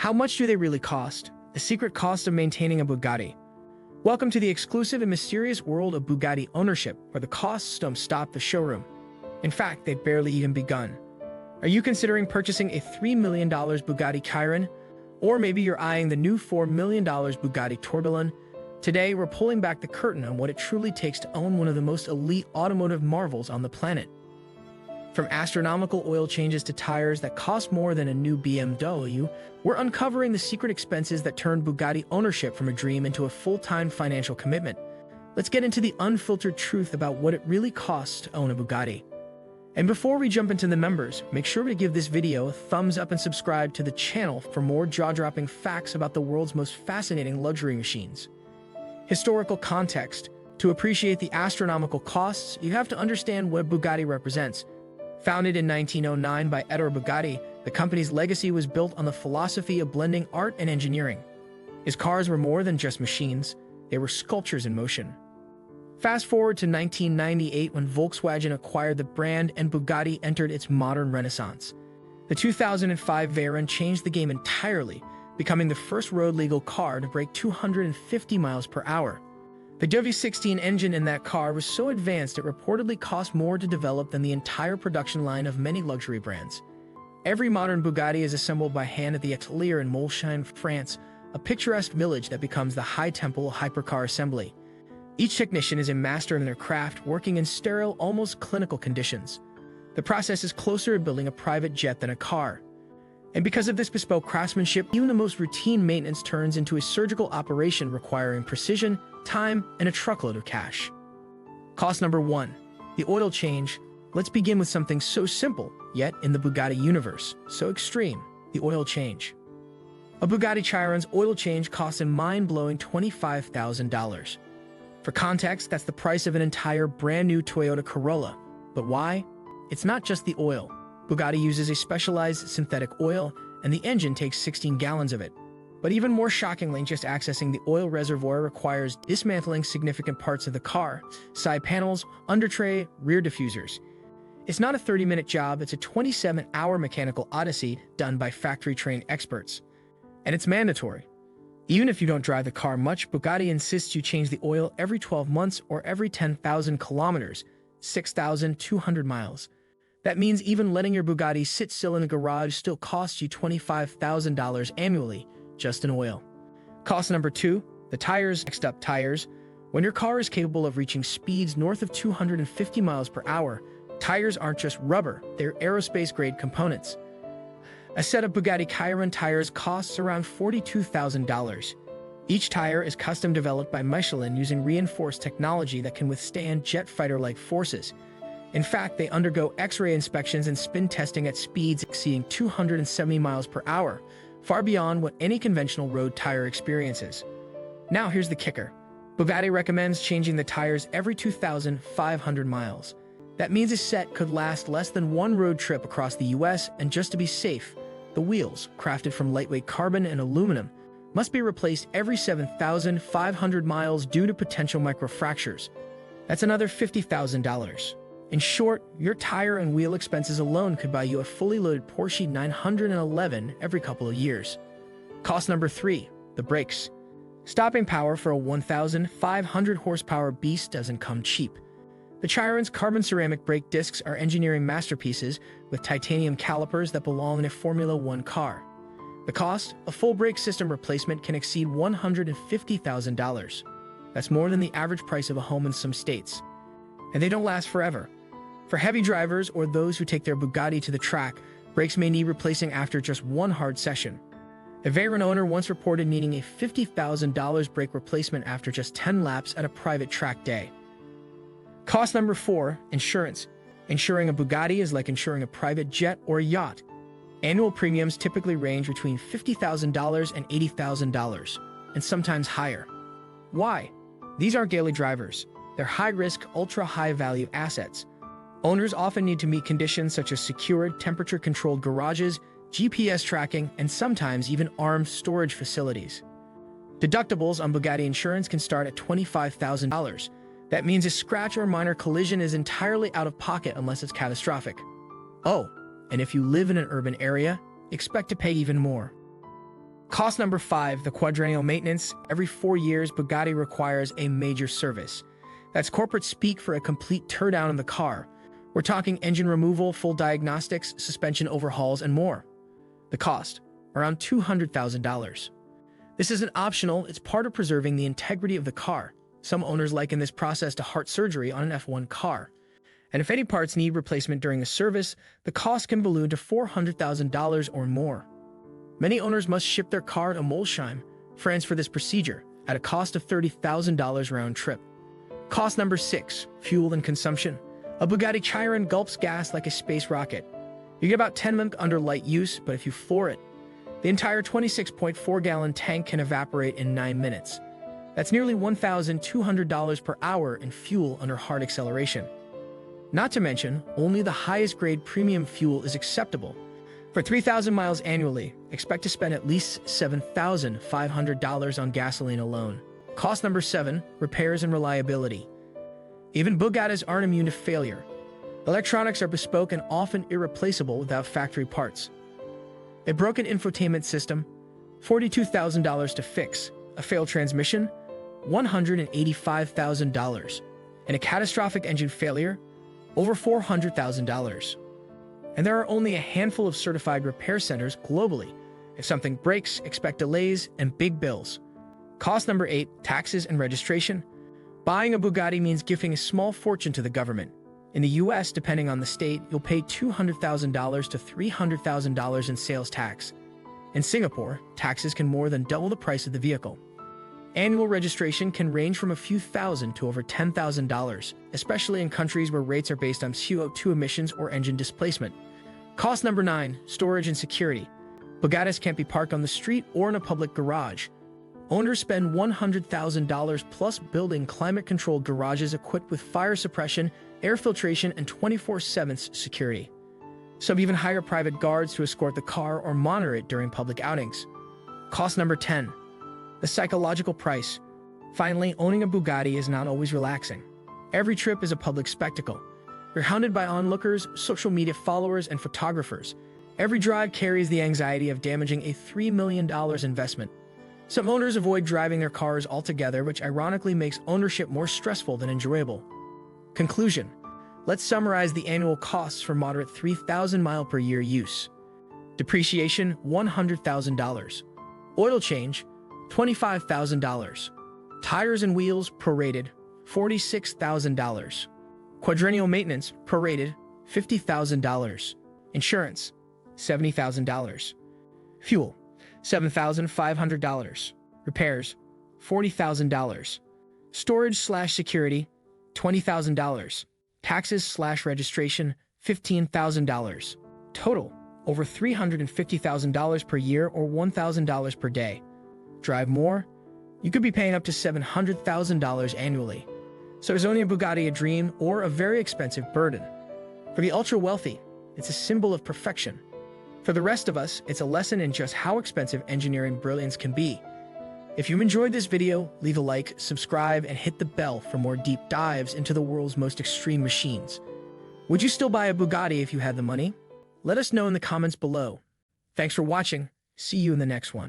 How much do they really cost? The secret cost of maintaining a Bugatti. Welcome to the exclusive and mysterious world of Bugatti ownership, where the costs don't stop the showroom. In fact, they've barely even begun. Are you considering purchasing a $3 million Bugatti Chiron? Or maybe you're eyeing the new $4 million Bugatti Tourbillon? Today, we're pulling back the curtain on what it truly takes to own one of the most elite automotive marvels on the planet. From astronomical oil changes to tires that cost more than a new BMW, we're uncovering the secret expenses that turned Bugatti ownership from a dream into a full-time financial commitment. Let's get into the unfiltered truth about what it really costs to own a Bugatti. And before we jump into the numbers, make sure to give this video a thumbs up and subscribe to the channel for more jaw-dropping facts about the world's most fascinating luxury machines. Historical context. To appreciate the astronomical costs, you have to understand what Bugatti represents. Founded in 1909 by Ettore Bugatti, the company's legacy was built on the philosophy of blending art and engineering. His cars were more than just machines, they were sculptures in motion. Fast forward to 1998 when Volkswagen acquired the brand and Bugatti entered its modern renaissance. The 2005 Veyron changed the game entirely, becoming the first road-legal car to break 250 miles per hour. The W16 engine in that car was so advanced it reportedly cost more to develop than the entire production line of many luxury brands. Every modern Bugatti is assembled by hand at the atelier in Molsheim, France, a picturesque village that becomes the high-tempo hypercar assembly. Each technician is a master in their craft, working in sterile, almost clinical conditions. The process is closer to building a private jet than a car. And because of this bespoke craftsmanship, even the most routine maintenance turns into a surgical operation requiring precision, time, and a truckload of cash. Cost number 1. The oil change. Let's begin with something so simple, yet in the Bugatti universe, so extreme: the oil change. A Bugatti Chiron's oil change costs a mind-blowing $25,000. For context, that's the price of an entire brand-new Toyota Corolla. But why? It's not just the oil. Bugatti uses a specialized synthetic oil, and the engine takes 16 gallons of it. But even more shockingly, just accessing the oil reservoir requires dismantling significant parts of the car: side panels, under tray, rear diffusers. It's not a 30-minute job, it's a 27-hour mechanical odyssey done by factory-trained experts. And it's mandatory. Even if you don't drive the car much, Bugatti insists you change the oil every 12 months or every 10,000 kilometers, 6,200 miles. That means even letting your Bugatti sit still in a garage still costs you $25,000 annually, just in oil. Cost number 2, the tires. Next up, tires. When your car is capable of reaching speeds north of 250 miles per hour, tires aren't just rubber, they're aerospace-grade components. A set of Bugatti Chiron tires costs around $42,000. Each tire is custom-developed by Michelin using reinforced technology that can withstand jet fighter-like forces. In fact, they undergo X-ray inspections and spin testing at speeds exceeding 270 miles per hour, far beyond what any conventional road tire experiences. Now here's the kicker. Bugatti recommends changing the tires every 2,500 miles. That means a set could last less than one road trip across the US, and just to be safe, the wheels, crafted from lightweight carbon and aluminum, must be replaced every 7,500 miles due to potential microfractures. That's another $50,000. In short, your tire and wheel expenses alone could buy you a fully loaded Porsche 911 every couple of years. Cost number 3, the brakes. Stopping power for a 1,500 horsepower beast doesn't come cheap. The Chiron's carbon ceramic brake discs are engineering masterpieces with titanium calipers that belong in a Formula One car. The cost, a full brake system replacement, can exceed $150,000. That's more than the average price of a home in some states. And they don't last forever. For heavy drivers or those who take their Bugatti to the track, brakes may need replacing after just one hard session. A Veyron owner once reported needing a $50,000 brake replacement after just 10 laps at a private track day. Cost number 4, insurance. Insuring a Bugatti is like insuring a private jet or a yacht. Annual premiums typically range between $50,000 and $80,000, and sometimes higher. Why? These aren't daily drivers. They're high-risk, ultra-high-value assets. Owners often need to meet conditions such as secured, temperature-controlled garages, GPS tracking, and sometimes even armed storage facilities. Deductibles on Bugatti insurance can start at $25,000. That means a scratch or minor collision is entirely out of pocket unless it's catastrophic. Oh, and if you live in an urban area, expect to pay even more. Cost number 5, the quadrennial maintenance. Every 4 years, Bugatti requires a major service. That's corporate speak for a complete teardown of the car. We're talking engine removal, full diagnostics, suspension overhauls, and more. The cost, around $200,000. This isn't optional, it's part of preserving the integrity of the car. Some owners liken this process to heart surgery on an F1 car. And if any parts need replacement during a service, the cost can balloon to $400,000 or more. Many owners must ship their car to Molsheim, France for this procedure, at a cost of $30,000 round trip. Cost number 6, fuel and consumption. A Bugatti Chiron gulps gas like a space rocket. You get about 10 minutes under light use, but if you floor it, the entire 26.4-gallon tank can evaporate in 9 minutes. That's nearly $1,200 per hour in fuel under hard acceleration. Not to mention, only the highest grade premium fuel is acceptable. For 3,000 miles annually, expect to spend at least $7,500 on gasoline alone. Cost number 7, repairs and reliability. Even Bugattis aren't immune to failure. Electronics are bespoke and often irreplaceable without factory parts. A broken infotainment system, $42,000 to fix. A failed transmission, $185,000. And a catastrophic engine failure, over $400,000. And there are only a handful of certified repair centers globally. If something breaks, expect delays and big bills. Cost number 8, taxes and registration. Buying a Bugatti means gifting a small fortune to the government. In the US, depending on the state, you'll pay $200,000 to $300,000 in sales tax. In Singapore, taxes can more than double the price of the vehicle. Annual registration can range from a few thousand to over $10,000, especially in countries where rates are based on CO2 emissions or engine displacement. Cost number 9, storage and security. Bugattis can't be parked on the street or in a public garage. Owners spend $100,000 plus building climate-controlled garages equipped with fire suppression, air filtration, and 24/7 security. Some even hire private guards to escort the car or monitor it during public outings. Cost number 10, the psychological price. Finally, owning a Bugatti is not always relaxing. Every trip is a public spectacle. You're hounded by onlookers, social media followers, and photographers. Every drive carries the anxiety of damaging a $3 million investment. Some owners avoid driving their cars altogether, which ironically makes ownership more stressful than enjoyable. Conclusion. Let's summarize the annual costs for moderate 3,000 mile per year use. Depreciation, $100,000. Oil change, $25,000. Tires and wheels, prorated, $46,000. Quadrennial maintenance, prorated, $50,000. Insurance, $70,000. Fuel, $7,500. Repairs, $40,000. Storage/security, $20,000. Taxes/registration, $15,000. Total, over $350,000 per year or $1,000 per day. Drive more? You could be paying up to $700,000 annually. So is owning a Bugatti a dream or a very expensive burden? For the ultra-wealthy, it's a symbol of perfection. For the rest of us, it's a lesson in just how expensive engineering brilliance can be. If you enjoyed this video, leave a like, subscribe, and hit the bell for more deep dives into the world's most extreme machines. Would you still buy a Bugatti if you had the money? Let us know in the comments below. Thanks for watching. See you in the next one.